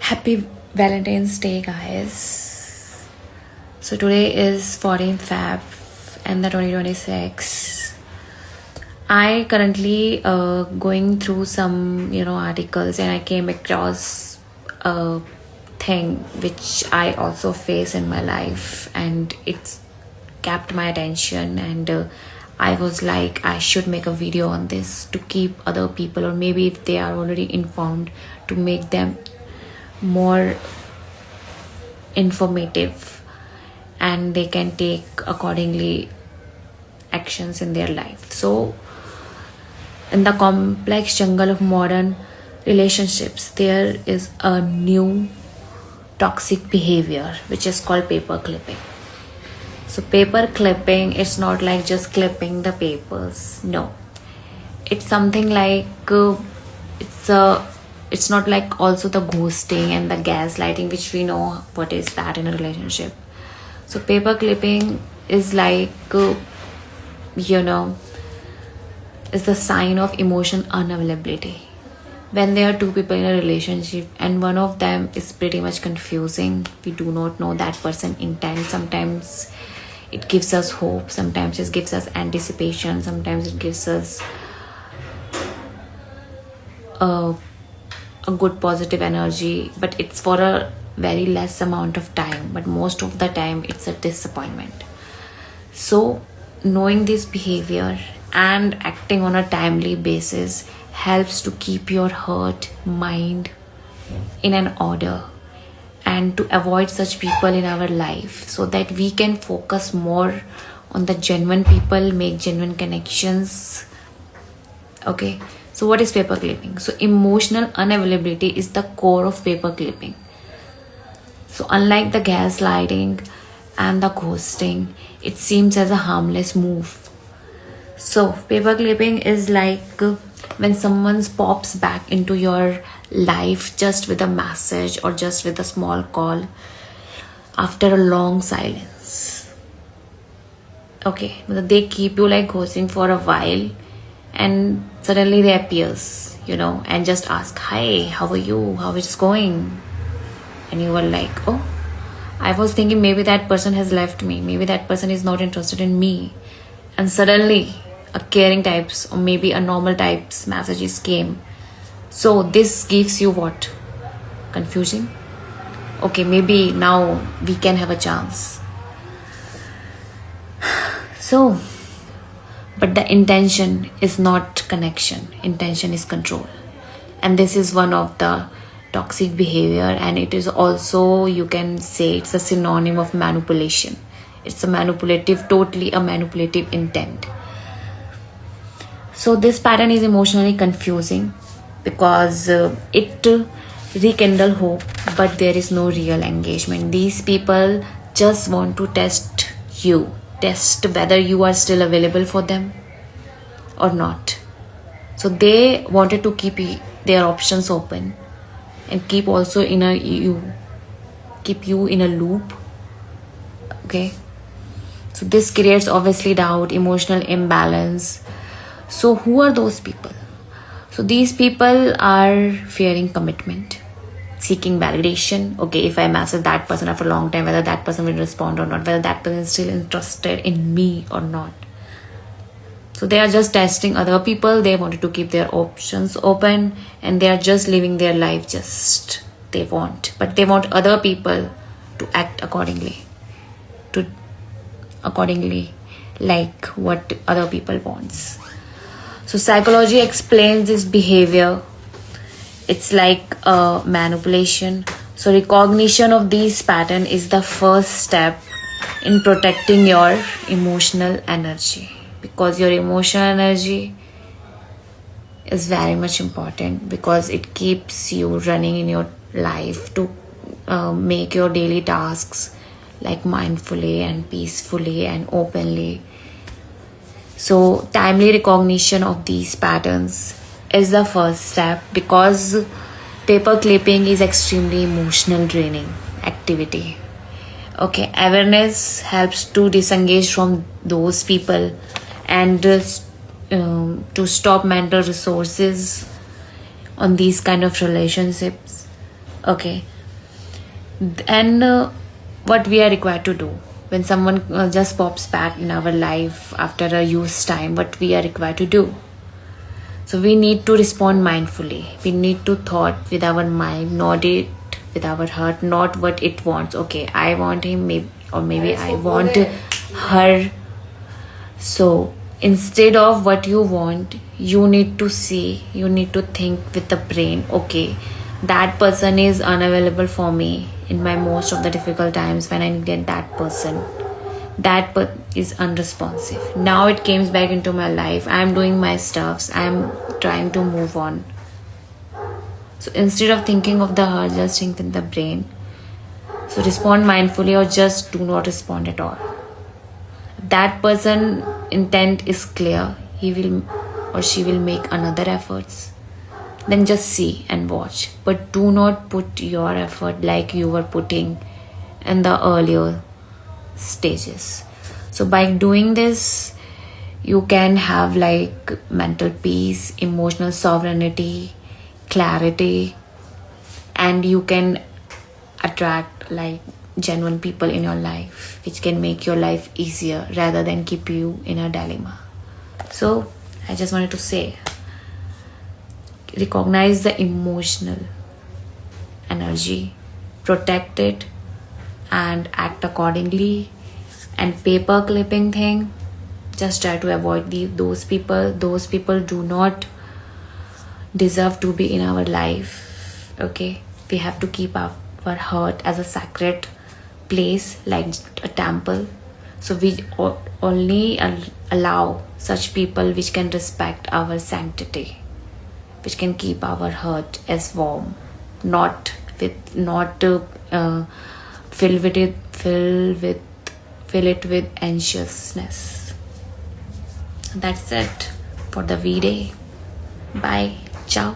Happy Valentine's Day, guys. So today is 14th Feb and the 2026. I currently going through some articles, and I came across a thing which I also face in my life, and it's kept my attention, and I was like, I should make a video on this to keep other people, or maybe if they are already informed, to make them more informative and they can take accordingly actions in their life. So in the complex jungle of modern relationships, there is a new toxic behavior which is called paper clipping. So paper clipping, it's not like just clipping the papers. No, it's something like it's not like also the ghosting and the gaslighting, which we know what is that in a relationship. So paper clipping is like is the sign of emotion unavailability. When there are two people in a relationship and one of them is pretty much confusing, we do not know that person intent. Sometimes it gives us hope, sometimes it gives us anticipation, sometimes it gives us a good positive energy, but it's for a very less amount of time, but most of the time it's a disappointment. So knowing this behavior and acting on a timely basis helps to keep your heart, mind in an order, and to avoid such people in our life, so that we can focus more on the genuine people, make genuine connections. Okay, so what is paper clipping? So emotional unavailability is the core of paper clipping. So unlike the gaslighting and the ghosting, it seems as a harmless move. So paper clipping is like when someone pops back into your life just with a message or just with a small call after a long silence. Okay, they keep you like ghosting for a while, and suddenly they appears, and just ask, hi, how are you, how it's going? And you were like, oh, I was thinking maybe that person has left me, maybe that person is not interested in me. And suddenly a caring types or maybe a normal types messages came. So this gives you what? Confusion. Okay, maybe now we can have a chance. So but the intention is not connection, intention is control. And this is one of the toxic behavior, and it is also, you can say, it's a synonym of manipulation. It's totally a manipulative intent. So this pattern is emotionally confusing because it rekindle hope, but there is no real engagement. These people just want to test whether you are still available for them or not. So they wanted to keep their options open and keep you in a loop. Okay, so this creates obviously doubt, emotional imbalance. So who are those people? So these people are fearing commitment, seeking validation. Okay, if I message that person after a long time, whether that person will respond or not, whether that person is still interested in me or not. So they are just testing other people. They wanted to keep their options open, and they are just living their life but they want other people to act accordingly like what other people wants. So psychology explains this behavior. It's like a manipulation. So recognition of these pattern is the first step in protecting your emotional energy, because your emotional energy is very much important, because it keeps you running in your life to make your daily tasks like mindfully and peacefully and openly. So timely recognition of these patterns is the first step, because paper clipping is extremely emotional draining activity. Okay, awareness helps to disengage from those people and to stop mental resources on these kind of relationships. Okay, And what we are required to do when someone just pops back in our life after a used time, what we are required to do. So we need to respond mindfully. We need to thought with our mind, not it with our heart, not what it wants. Okay, I want him, maybe, or maybe I want her. So instead of what you want, you need to see, you need to think with the brain. Okay, that person is unavailable for me in my most of the difficult times when I needed that person. That is unresponsive. Now it comes back into my life. I'm doing my stuffs. I'm trying to move on. So instead of thinking of the heart, just think in the brain. So respond mindfully or just do not respond at all. That person intent is clear. He will or she will make another efforts. Then just see and watch. But do not put your effort like you were putting in the earlier stages. So by doing this, you can have like mental peace, emotional sovereignty, clarity, and you can attract like genuine people in your life, which can make your life easier rather than keep you in a dilemma. So I just wanted to say, recognize the emotional energy, protect it, and act accordingly. And paper clipping thing, just try to avoid those people. Those people do not deserve to be in our life. Okay, we have to keep our heart as a sacred place, like a temple. So we only allow such people which can respect our sanctity, which can keep our heart as warm, not fill it with anxiousness. That's it for the V-Day. Bye. Ciao.